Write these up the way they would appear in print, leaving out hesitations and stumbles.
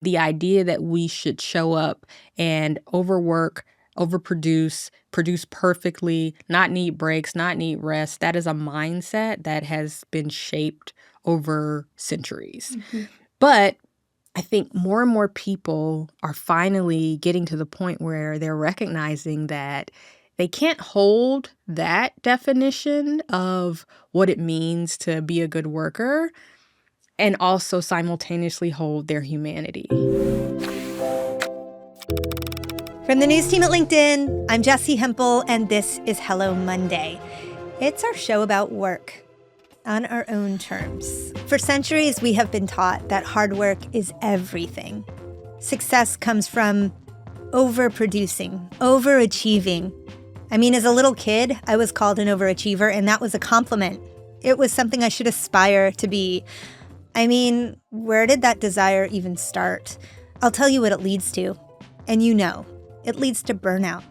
The idea that we should show up and overwork, overproduce, produce perfectly, not need breaks, not need rest, that is a mindset that has been shaped over centuries. But I think more and more people are finally getting to the point where they're recognizing that they can't hold that definition of what it means to be a good worker and also simultaneously hold their humanity. From the news team at LinkedIn, I'm Jessi Hempel, and this is Hello Monday. It's our show about work on our own terms. For centuries, we have been taught that hard work is everything. Success comes from overproducing, overachieving. I mean, as a little kid, I was called an overachiever, and that was a compliment. It was something I should aspire to be. I mean, where did that desire even start? I'll tell you what it leads to. And you know, it leads to burnout.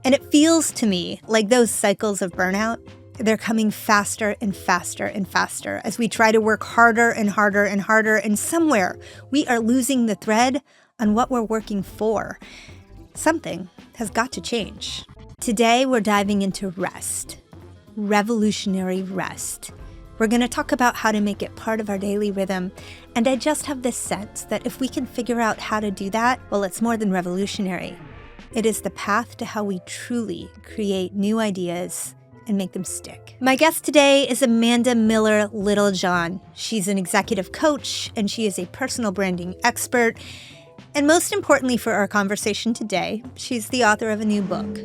And it feels to me like those cycles of burnout, they're coming faster and faster and faster as we try to work harder and harder and harder. And somewhere we are losing the thread on what we're working for. Something has got to change. Today, we're diving into rest, revolutionary rest. We're going to talk about how to make it part of our daily rhythm. And I just have this sense that if we can figure out how to do that, well, it's more than revolutionary. It is the path to how we truly create new ideas and make them stick. My guest today is Amanda Miller Littlejohn. She's an executive coach, and she is a personal branding expert. And most importantly for our conversation today, she's the author of a new book.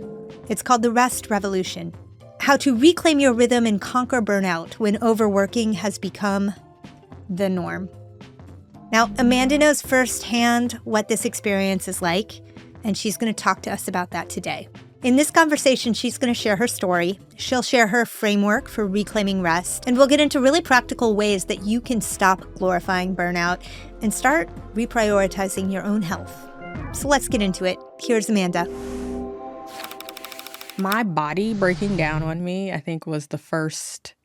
It's called The Rest Revolution: How to Reclaim Your Rhythm and Conquer Burnout When Overworking Has Become the Norm. Now, Amanda knows firsthand what this experience is like, and she's going to talk to us about that today. In this conversation, she's going to share her story. She'll share her framework for reclaiming rest, and we'll get into really practical ways that you can stop glorifying burnout and start reprioritizing your own health. So let's get into it. Here's Amanda. My body breaking down on me, I think, was the first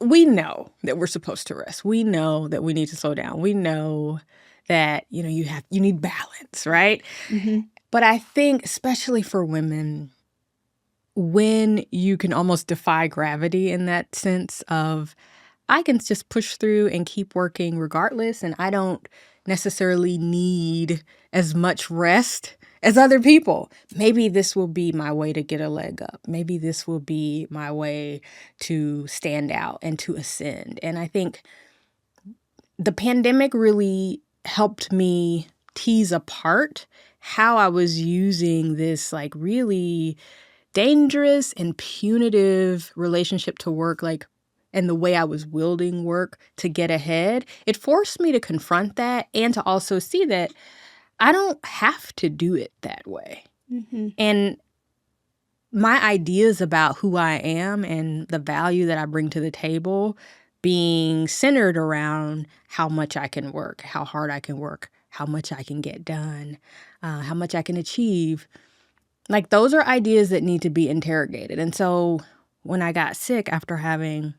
we know that we're supposed to rest. We know that we need to slow down. We know that, you need balance, right? Mm-hmm. But I think, especially for women, when you can almost defy gravity in that sense of, I can just push through and keep working regardless, and I don't necessarily need as much rest as other people. Maybe this will be my way to get a leg up. Maybe this will be my way to stand out and to ascend. And I think the pandemic really helped me tease apart how I was using this really dangerous and punitive relationship to work, and the way I was wielding work to get ahead. It forced me to confront that and to also see that I don't have to do it that way. Mm-hmm. And my ideas about who I am and the value that I bring to the table being centered around how much I can work, how hard I can work, how much I can get done, how much I can achieve. Those are ideas that need to be interrogated. And so when I got sick after having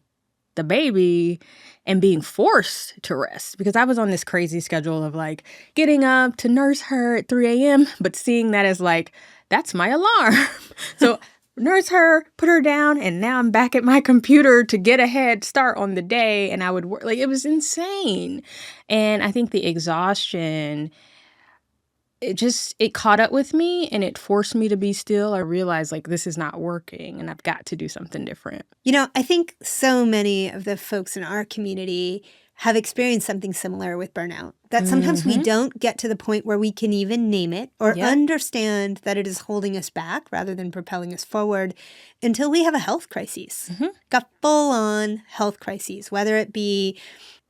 the baby and being forced to rest, because I was on this crazy schedule of getting up to nurse her at 3 a.m., but seeing that as that's my alarm. So nurse her, put her down, and now I'm back at my computer to get a head start on the day. And I would work, it was insane. And I think the exhaustion, it caught up with me and it forced me to be still. I realized this is not working and I've got to do something different. I think so many of the folks in our community have experienced something similar with burnout, that sometimes we don't get to the point where we can even name it or understand that it is holding us back rather than propelling us forward until we have a health crisis, got full-on health crises, whether it be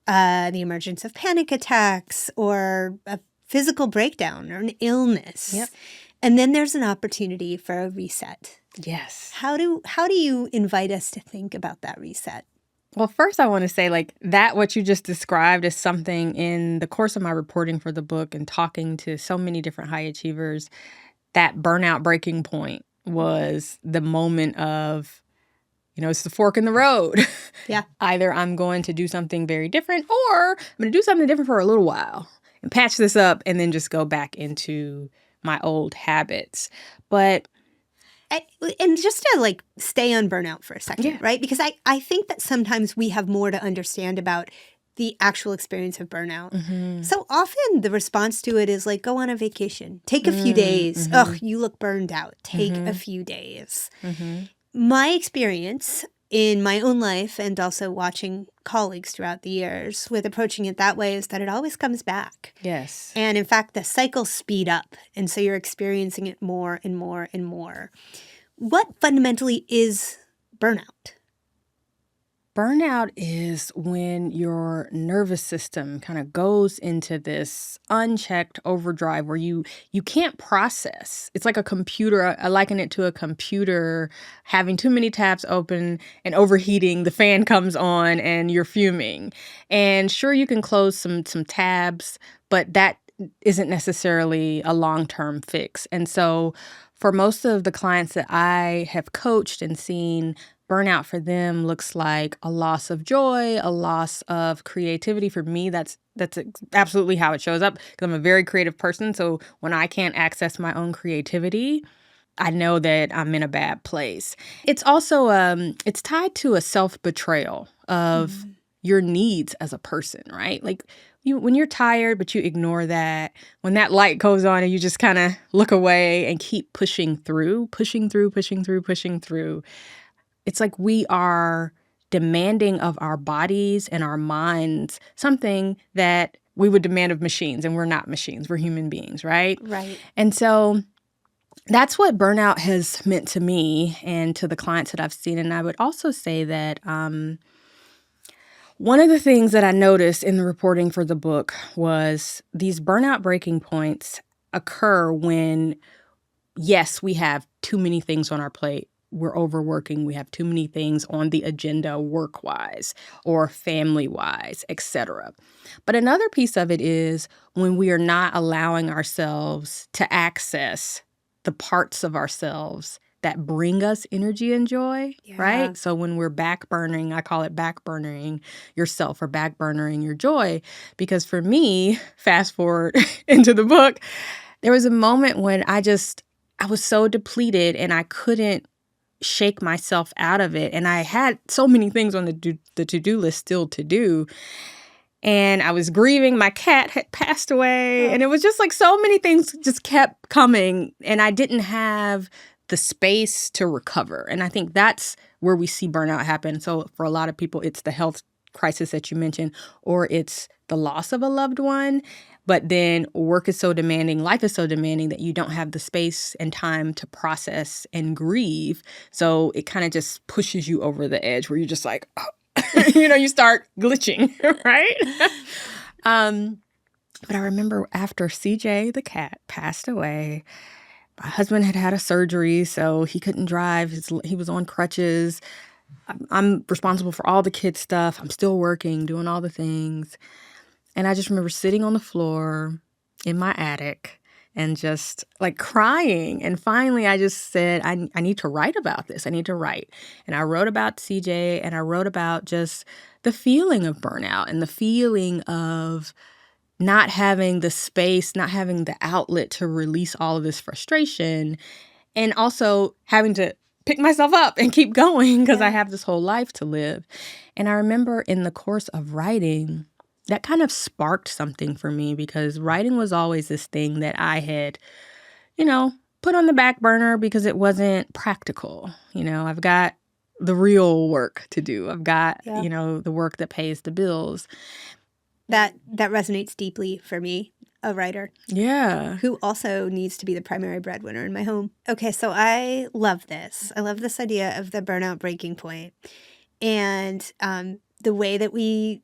the emergence of panic attacks or a physical breakdown or an illness. Yep. And then there's an opportunity for a reset. Yes. How do you invite us to think about that reset? Well, first I want to say that what you just described is something in the course of my reporting for the book and talking to so many different high achievers, that burnout breaking point was the moment of it's the fork in the road. Yeah. Either I'm going to do something very different, or I'm going to do something different for a little while and patch this up and then just go back into my old habits. But and just to stay on burnout for a second, Yeah. right? Because I think that sometimes we have more to understand about the actual experience of burnout. So often the response to it is go on a vacation, take a few days. Ugh, you look burned out. Take a few days. My experience in my own life and also watching colleagues throughout the years with approaching it that way is that it always comes back. Yes. And in fact, the cycles speed up. And so you're experiencing it more and more and more. What fundamentally is burnout? Burnout is when your nervous system kind of goes into this unchecked overdrive where you can't process. It's like a computer. I liken it to a computer having too many tabs open and overheating. The fan comes on and you're fuming. And sure, you can close some tabs, but that isn't necessarily a long-term fix. And so for most of the clients that I have coached and seen, burnout for them looks like a loss of joy, a loss of creativity. For me, that's absolutely how it shows up, because I'm a very creative person. So when I can't access my own creativity, I know that I'm in a bad place. It's also it's tied to a self-betrayal of your needs as a person, right? When you're tired, but you ignore that, when that light goes on and you just kind of look away and keep pushing through. It's like we are demanding of our bodies and our minds something that we would demand of machines, and we're not machines. We're human beings, right? Right. And so that's what burnout has meant to me and to the clients that I've seen. And I would also say that one of the things that I noticed in the reporting for the book was these burnout breaking points occur when, yes, we have too many things on our plate. We're overworking. We have too many things on the agenda work-wise or family-wise, etc. But another piece of it is when we are not allowing ourselves to access the parts of ourselves that bring us energy and joy, right? So when we're backburnering, I call it backburnering yourself or backburnering your joy. Because for me, fast forward into the book, there was a moment when I was so depleted and I couldn't shake myself out of it. And I had so many things on the to-do list still to do. And I was grieving. My cat had passed away. And it was just so many things just kept coming. And I didn't have the space to recover. And I think that's where we see burnout happen. So for a lot of people, it's the health crisis that you mentioned, or it's the loss of a loved one. But then work is so demanding, life is so demanding that you don't have the space and time to process and grieve. So it kind of just pushes you over the edge where you're just like, oh. You start glitching, right? But I remember after CJ, the cat, passed away, my husband had a surgery, so he couldn't drive. He was on crutches. I'm responsible for all the kids' stuff. I'm still working, doing all the things. And I just remember sitting on the floor in my attic and just crying. And finally, I just said, I need to write about this. I need to write. And I wrote about CJ, and I wrote about just the feeling of burnout and the feeling of not having the space, not having the outlet to release all of this frustration, and also having to pick myself up and keep going because I have this whole life to live. And I remember in the course of writing, that kind of sparked something for me, because writing was always this thing that I had, put on the back burner because it wasn't practical. I've got the real work to do. I've got, the work that pays the bills. That resonates deeply for me, a writer. Yeah. Who also needs to be the primary breadwinner in my home. Okay, so I love this. I love this idea of the burnout breaking point and the way that we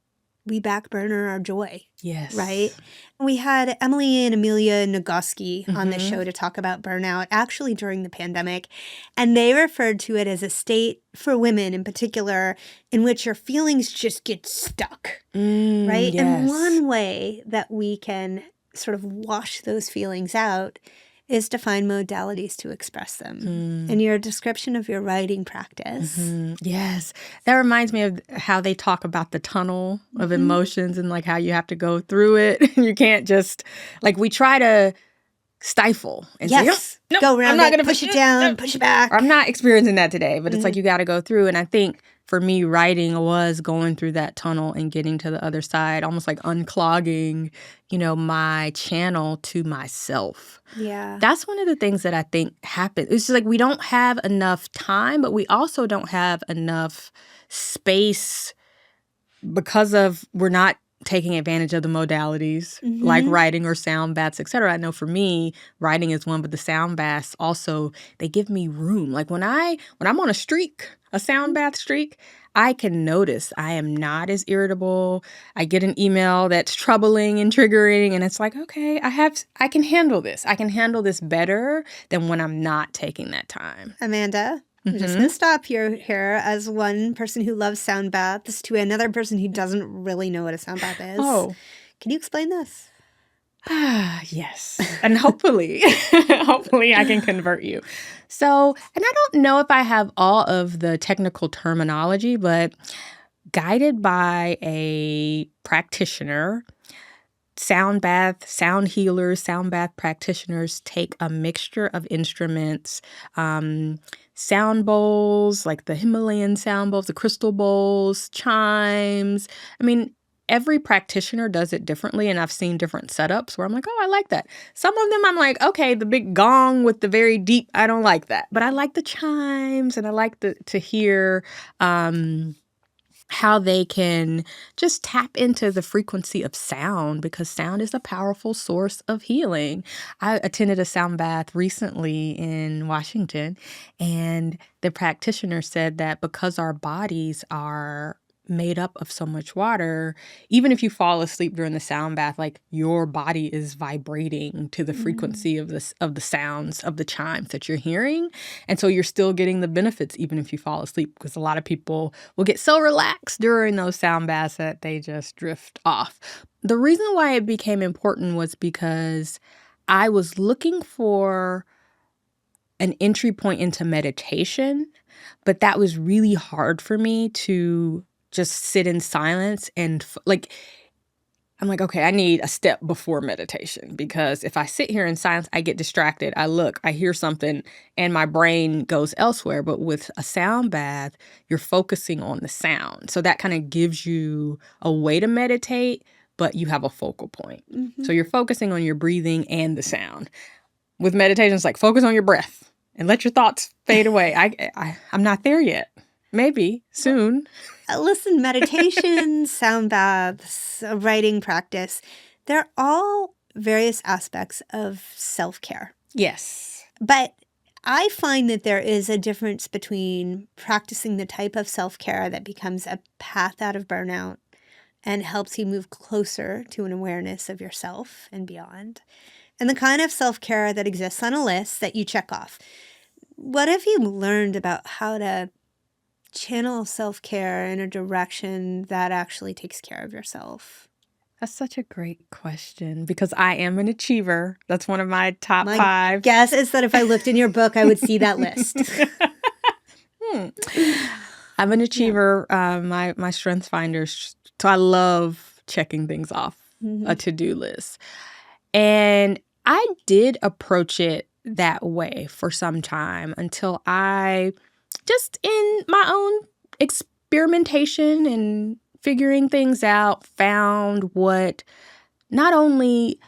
backburner our joy. Yes. Right? We had Emily and Amelia Nagoski on the show to talk about burnout, actually during the pandemic. And they referred to it as a state for women in particular in which your feelings just get stuck. Right? Yes. And one way that we can sort of wash those feelings out is to find modalities to express them. And your description of your writing practice. Yes. That reminds me of how they talk about the tunnel of emotions and like how you have to go through it. You can't just, like, we try to stifle and say, no, go around I'm not it, gonna push it down, push it back. Or I'm not experiencing that today, but it's like you got to go through. And I think for me, writing was going through that tunnel and getting to the other side, almost like unclogging, my channel to myself. Yeah. That's one of the things that I think happens. It's just like we don't have enough time, but we also don't have enough space because of we're not taking advantage of the modalities like writing or sound baths, et cetera. I know for me, writing is one, but the sound baths also, they give me room. Like when I'm on a streak, a sound bath streak, I can notice I am not as irritable. I get an email that's troubling and triggering, and it's like, okay, I can handle this. I can handle this better than when I'm not taking that time. Amanda, I'm just going to stop you here as one person who loves sound baths to another person who doesn't really know what a sound bath is. Oh. Can you explain this? Yes. And hopefully I can convert you. So, and I don't know if I have all of the technical terminology, but guided by a practitioner, sound healers, sound bath practitioners take a mixture of instruments, sound bowls, like the Himalayan sound bowls, the crystal bowls, chimes. I mean, every practitioner does it differently, and I've seen different setups where I'm like, oh, I like that. Some of them I'm like, okay, the big gong with the very deep, I don't like that. But I like the chimes, and I like to hear how they can just tap into the frequency of sound, because sound is a powerful source of healing. I attended a sound bath recently in Washington, and the practitioner said that because our bodies are made up of so much water, even if you fall asleep during the sound bath, like your body is vibrating to the frequency of the sounds of the chimes that you're hearing. And so you're still getting the benefits even if you fall asleep, because a lot of people will get so relaxed during those sound baths that they just drift off. The reason why it became important was because I was looking for an entry point into meditation, but that was really hard for me to just sit in silence and I'm like, okay, I need a step before meditation, because if I sit here in silence, I get distracted. I hear something and my brain goes elsewhere. But with a sound bath, you're focusing on the sound. So that kind of gives you a way to meditate, but you have a focal point. So you're focusing on your breathing and the sound. With meditation, it's like focus on your breath and let your thoughts fade away. I'm not there yet. Maybe soon. Listen, meditation, sound baths, writing practice, they're all various aspects of self-care. Yes. But I find that there is a difference between practicing the type of self-care that becomes a path out of burnout and helps you move closer to an awareness of yourself and beyond, and the kind of self-care that exists on a list that you check off. What have you learned about how to channel self-care in a direction that actually takes care of yourself? That's such a great question, because I am an achiever. That's one of my top 5. My guess is that if I looked in your book, I would see that list. I'm an achiever. My strengths finder. So I love checking things off a to-do list. And I did approach it that way for some time until I, just in my own experimentation and figuring things out, found what not only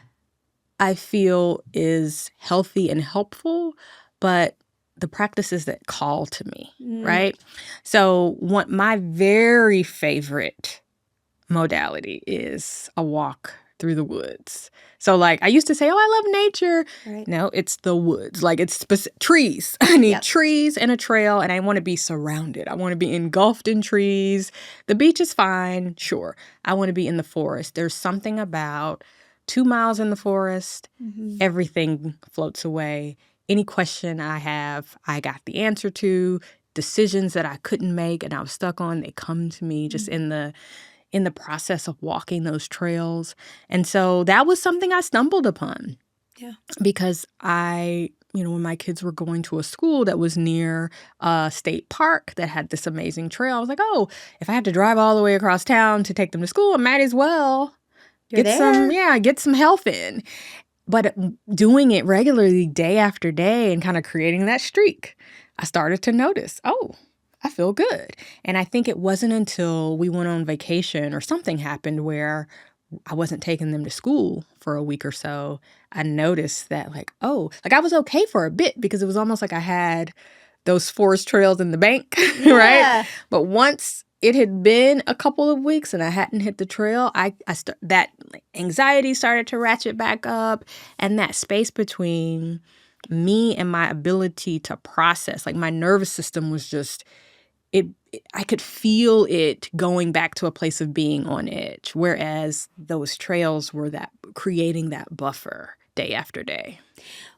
I feel is healthy and helpful, but the practices that call to me, right? So my very favorite modality is a walk through the woods. So like I used to say, oh, I love nature. Right. No, it's the woods. Like it's trees. I need trees and a trail, and I want to be surrounded. I want to be engulfed in trees. The beach is fine, sure. I want to be in the forest. There's something about 2 miles in the forest, everything floats away. Any question I have, I got the answer to. Decisions that I couldn't make and I was stuck on, they come to me just in the process of walking those trails. And so that was something I stumbled upon. Yeah. Because when my kids were going to a school that was near a state park that had this amazing trail, I was like, oh, if I have to drive all the way across town to take them to school, I might as well You're there. get some health in. But doing it regularly day after day and kind of creating that streak, I started to notice, oh, I feel good. And I think it wasn't until we went on vacation or something happened where I wasn't taking them to school for a week or so, I noticed that I was okay for a bit because it was almost like I had those forest trails in the bank, right? Yeah. But once it had been a couple of weeks and I hadn't hit the trail, that anxiety started to ratchet back up, and that space between me and my ability to process, like my nervous system was just I could feel it going back to a place of being on edge, whereas those trails were creating that buffer day after day.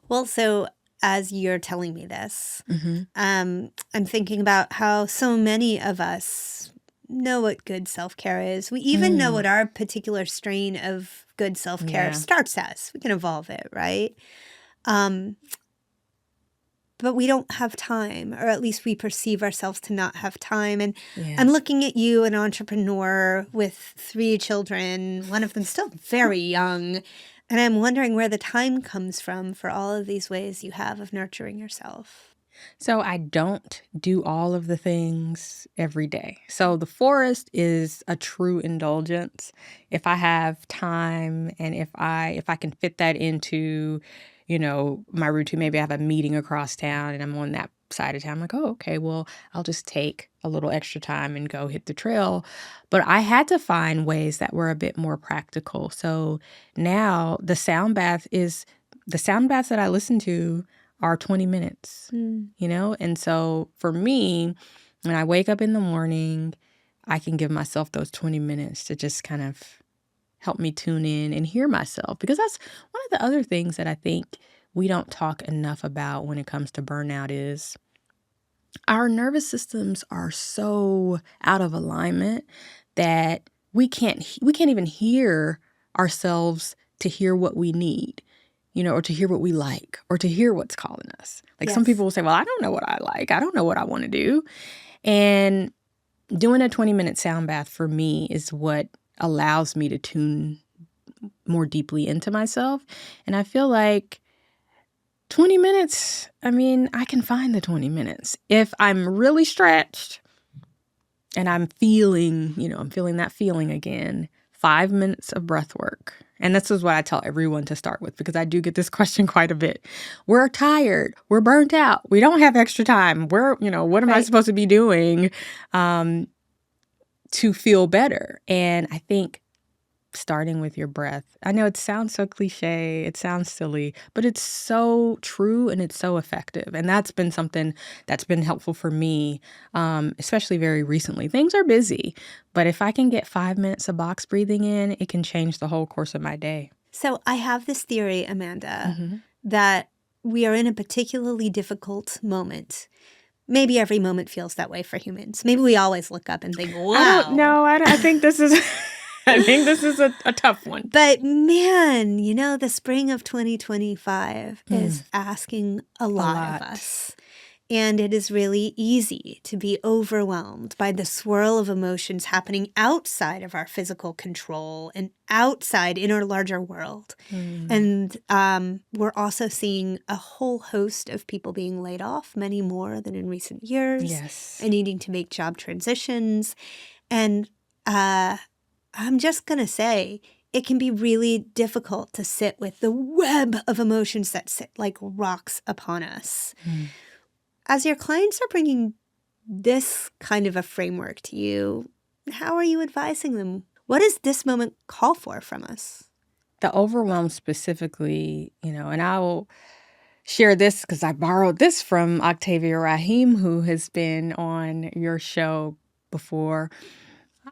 Well, so as you're telling me this, Mm-hmm. I'm thinking about how so many of us know what good self-care is. We even know what our particular strain of good self-care starts as. We can evolve it, right? But we don't have time, or at least we perceive ourselves to not have time. And I'm looking at you, an entrepreneur with 3 children, one of them still very young, and I'm wondering where the time comes from for all of these ways you have of nurturing yourself. So I don't do all of the things every day. So the forest is a true indulgence. If I have time and if I can fit that into, my routine, maybe I have a meeting across town and I'm on that side of town. I'm like, oh, okay, well, I'll just take a little extra time and go hit the trail. But I had to find ways that were a bit more practical. So now the sound baths that I listen to are 20 minutes, And so for me, when I wake up in the morning, I can give myself those 20 minutes to just kind of help me tune in and hear myself. Because that's one of the other things that I think we don't talk enough about when it comes to burnout is our nervous systems are so out of alignment that we can't even hear ourselves to hear what we need. Or to hear what we like, or to hear what's calling us. Some people will say, well, I don't know what I like. I don't know what I want to do. And doing a 20-minute sound bath for me is what allows me to tune more deeply into myself. And I feel like 20 minutes, I can find the 20 minutes. If I'm really stretched and I'm feeling that feeling again, 5 minutes of breath work. And this is what I tell everyone to start with, because I do get this question quite a bit. We're tired. We're burnt out. We don't have extra time. What am I supposed to be doing to feel better? And I think starting with your breath. I know it sounds so cliche. It sounds silly, but it's so true and it's so effective. And that's been something that's been helpful for me, especially very recently. Things are busy, but if I can get 5 minutes of box breathing in, it can change the whole course of my day. So I have this theory, Amanda, that we are in a particularly difficult moment. Maybe every moment feels that way for humans. Maybe we always look up and think, wow. I don't know. I think this is... I think this is a tough one. But man, the spring of 2025 is asking a lot of us. And it is really easy to be overwhelmed by the swirl of emotions happening outside of our physical control and outside in our larger world. And we're also seeing a whole host of people being laid off, many more than in recent years. Yes. And needing to make job transitions. And I'm just going to say, it can be really difficult to sit with the web of emotions that sit like rocks upon us. As your clients are bringing this kind of a framework to you, how are you advising them? What does this moment call for from us? The overwhelm specifically, and I will share this because I borrowed this from Octavia Rahim, who has been on your show before.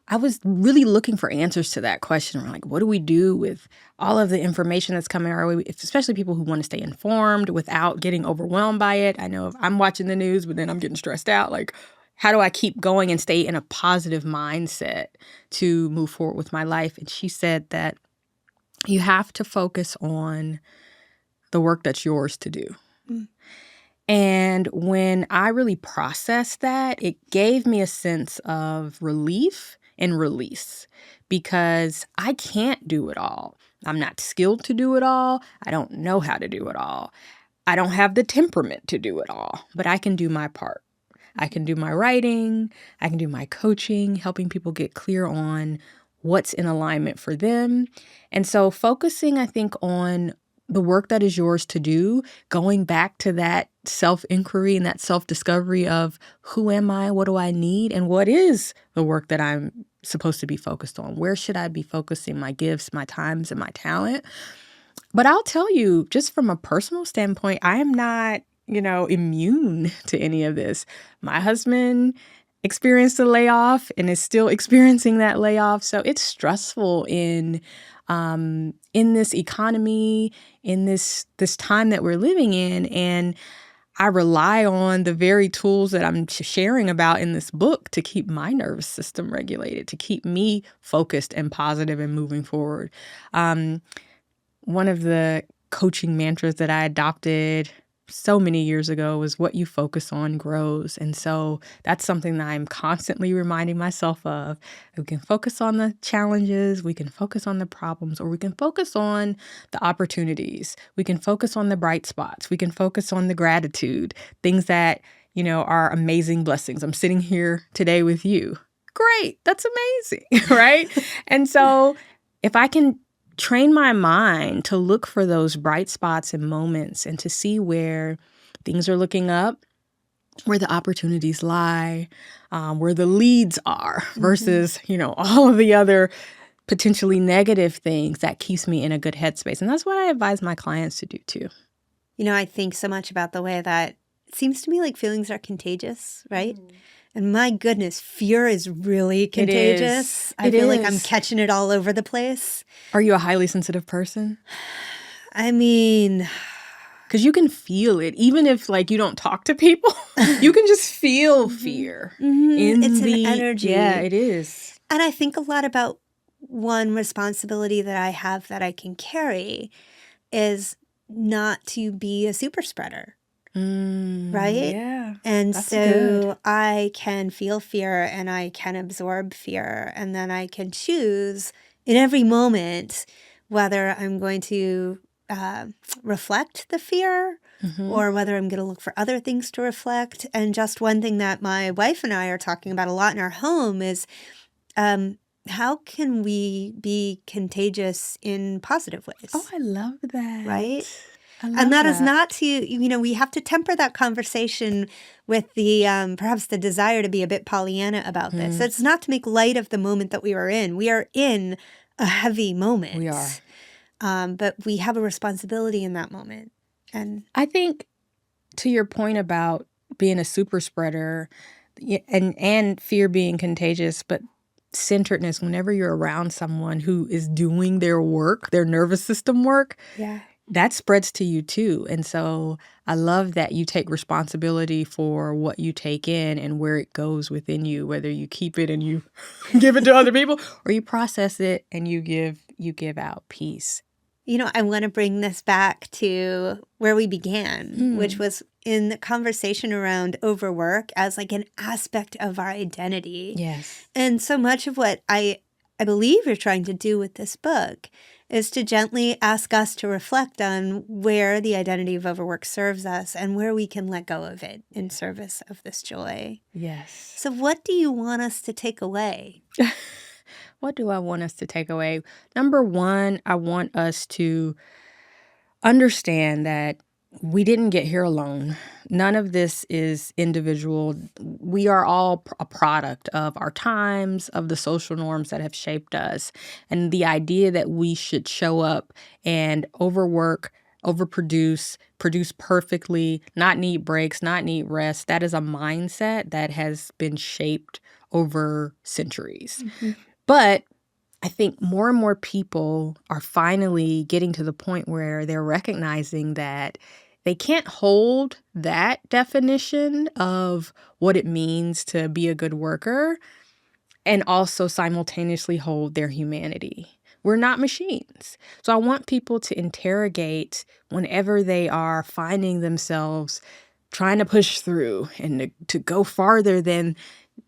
I was really looking for answers to that question. We're like, what do we do with all of the information that's coming our way, especially people who want to stay informed without getting overwhelmed by it? I know if I'm watching the news, but then I'm getting stressed out. Like, how do I keep going and stay in a positive mindset to move forward with my life? And she said that you have to focus on the work that's yours to do. Mm. And when I really processed that, it gave me a sense of relief and release because I can't do it all. I'm not skilled to do it all. I don't know how to do it all. I don't have the temperament to do it all, but I can do my part. I can do my writing. I can do my coaching, helping people get clear on what's in alignment for them. And so focusing, I think, on the work that is yours to do, going back to that self-inquiry and that self-discovery of who am I, what do I need, and what is the work that I'm supposed to be focused on? Where should I be focusing my gifts, my times, and my talent? But I'll tell you, just from a personal standpoint, I am not, immune to any of this. My husband experienced a layoff and is still experiencing that layoff. So it's stressful in this economy, in this time that we're living in. And I rely on the very tools that I'm sharing about in this book to keep my nervous system regulated, to keep me focused and positive and moving forward. One of the coaching mantras that I adopted so many years ago was what you focus on grows. And so that's something that I'm constantly reminding myself of. We can focus on the challenges, we can focus on the problems, or we can focus on the opportunities. We can focus on the bright spots. We can focus on the gratitude, things that, are amazing blessings. I'm sitting here today with you. Great. That's amazing, right? And so if I can train my mind to look for those bright spots and moments and to see where things are looking up, where the opportunities lie, where the leads are versus, all of the other potentially negative things, that keeps me in a good headspace. And that's what I advise my clients to do too. I think so much about the way that it seems to me like feelings are contagious, right? And my goodness, fear is really contagious. I feel like I'm catching it all over the place. Are you a highly sensitive person? I mean, because you can feel it. Even if you don't talk to people, you can just feel fear. It's an energy. Yeah, it is. And I think a lot about one responsibility that I have that I can carry is not to be a super spreader. Right? Yeah. And that's so good. I can feel fear and I can absorb fear. And then I can choose in every moment whether I'm going to reflect the fear or whether I'm going to look for other things to reflect. And just one thing that my wife and I are talking about a lot in our home is how can we be contagious in positive ways? Oh, I love that. Right? And that is not to, we have to temper that conversation with the perhaps the desire to be a bit Pollyanna about this. It's not to make light of the moment that we are in. We are in a heavy moment. We are. But we have a responsibility in that moment. And I think to your point about being a super spreader and fear being contagious, but centeredness, whenever you're around someone who is doing their work, their nervous system work, that spreads to you too. And so I love that you take responsibility for what you take in and where it goes within you, whether you keep it and you give it to other people or you process it and you give out peace. I want to bring this back to where we began, which was in the conversation around overwork as an aspect of our identity. Yes. And so much of what I believe you're trying to do with this book is to gently ask us to reflect on where the identity of overwork serves us and where we can let go of it in service of this joy. Yes. So what do you want us to take away? What do I want us to take away? Number one, I want us to understand that we didn't get here alone. None of this is individual. We are all a product of our times, of the social norms that have shaped us. And the idea that we should show up and overwork, overproduce, produce perfectly, not need breaks, not need rest, that is a mindset that has been shaped over centuries. But I think more and more people are finally getting to the point where they're recognizing that they can't hold that definition of what it means to be a good worker and also simultaneously hold their humanity. We're not machines. So I want people to interrogate whenever they are finding themselves trying to push through and to go farther than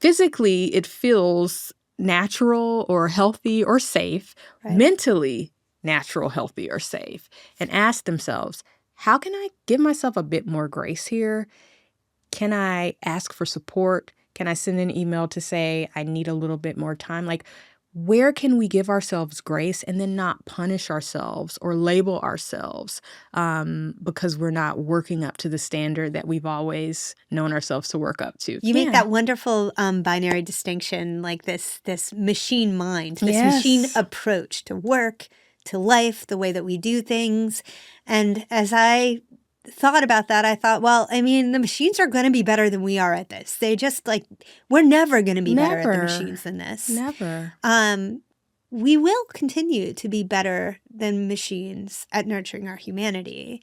physically it feels natural or healthy or safe, Right. mentally natural, healthy, or safe, and ask themselves, how can I give myself a bit more grace here? Can I ask for support? Can I send an email to say I need a little bit more time? Like, where can we give ourselves grace and then not punish ourselves or label ourselves because we're not working up to the standard that we've always known ourselves to work up to? You make that wonderful binary distinction, like this machine mind, this machine approach to work, to life, the way that we do things. And as I thought about that, I thought, well, I mean, the machines are going to be better than we are at this. They just we're never going to be better at the machines than this. Never. We will continue to be better than machines at nurturing our humanity.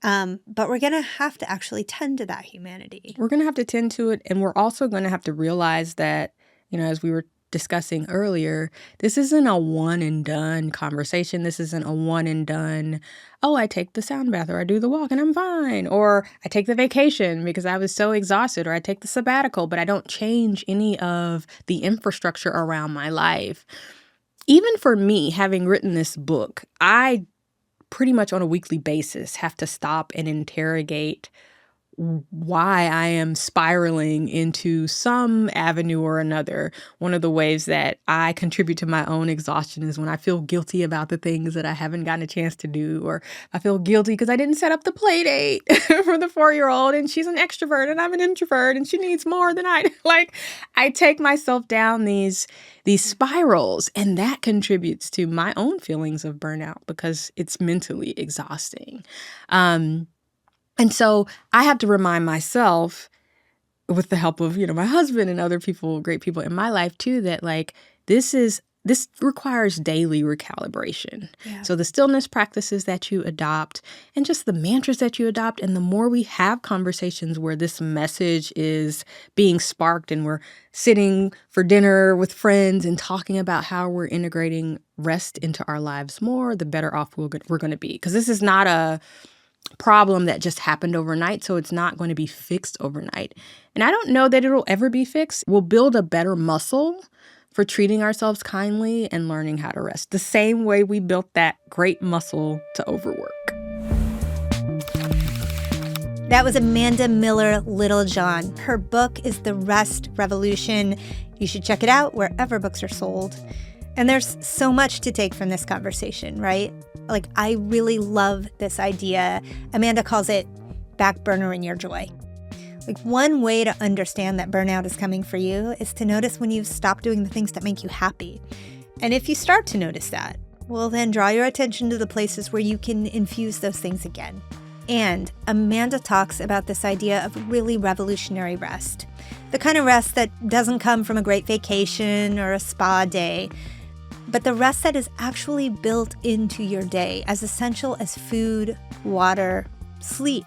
But we're going to have to actually tend to that humanity. We're going to have to tend to it. And we're also going to have to realize that, as we were discussing earlier, this isn't a one and done conversation. This isn't a one and done, oh, I take the sound bath or I do the walk and I'm fine. Or I take the vacation because I was so exhausted, or I take the sabbatical, but I don't change any of the infrastructure around my life. Even for me, having written this book, I pretty much on a weekly basis have to stop and interrogate why I am spiraling into some avenue or another. One of the ways that I contribute to my own exhaustion is when I feel guilty about the things that I haven't gotten a chance to do, or I feel guilty because I didn't set up the play date for the 4-year-old and she's an extrovert and I'm an introvert and she needs more than I. I take myself down these spirals, and that contributes to my own feelings of burnout because it's mentally exhausting. And so I have to remind myself, with the help of, my husband and other people, great people in my life too, that this requires daily recalibration. Yeah. So the stillness practices that you adopt and just the mantras that you adopt, and the more we have conversations where this message is being sparked and we're sitting for dinner with friends and talking about how we're integrating rest into our lives more, the better off we're going to be. Because this is not a problem that just happened overnight, so it's not going to be fixed overnight. And I don't know that it'll ever be fixed. We'll build a better muscle for treating ourselves kindly and learning how to rest, the same way we built that great muscle to overwork. That was Amanda Miller Littlejohn. Her book is The Rest Revolution. You should check it out wherever books are sold. And there's so much to take from this conversation, right? I really love this idea. Amanda calls it back burner in your joy. One way to understand that burnout is coming for you is to notice when you've stopped doing the things that make you happy. And if you start to notice that, well, then draw your attention to the places where you can infuse those things again. And Amanda talks about this idea of really revolutionary rest. The kind of rest that doesn't come from a great vacation or a spa day, but the rest that is actually built into your day, as essential as food, water, sleep.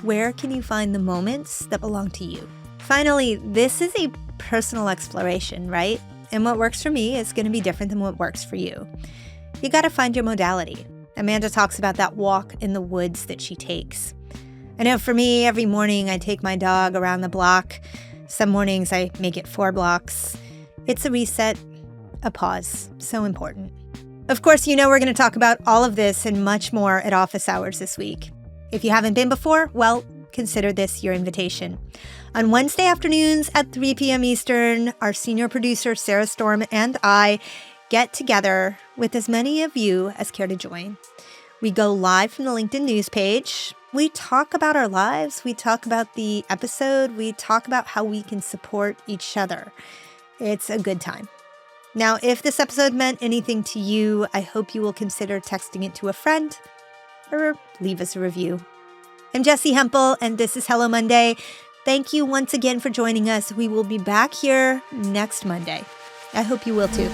Where can you find the moments that belong to you? Finally, this is a personal exploration, right? And what works for me is going to be different than what works for you. You got to find your modality. Amanda talks about that walk in the woods that she takes. I know for me, every morning I take my dog around the block. Some mornings I make it 4 blocks. It's a reset, a pause. So important. Of course, we're going to talk about all of this and much more at office hours this week. If you haven't been before, well, consider this your invitation. On Wednesday afternoons at 3 p.m. Eastern, our senior producer, Sarah Storm, and I get together with as many of you as care to join. We go live from the LinkedIn news page. We talk about our lives. We talk about the episode. We talk about how we can support each other. It's a good time. Now, if this episode meant anything to you, I hope you will consider texting it to a friend or leave us a review. I'm Jessi Hempel, and this is Hello Monday. Thank you once again for joining us. We will be back here next Monday. I hope you will too.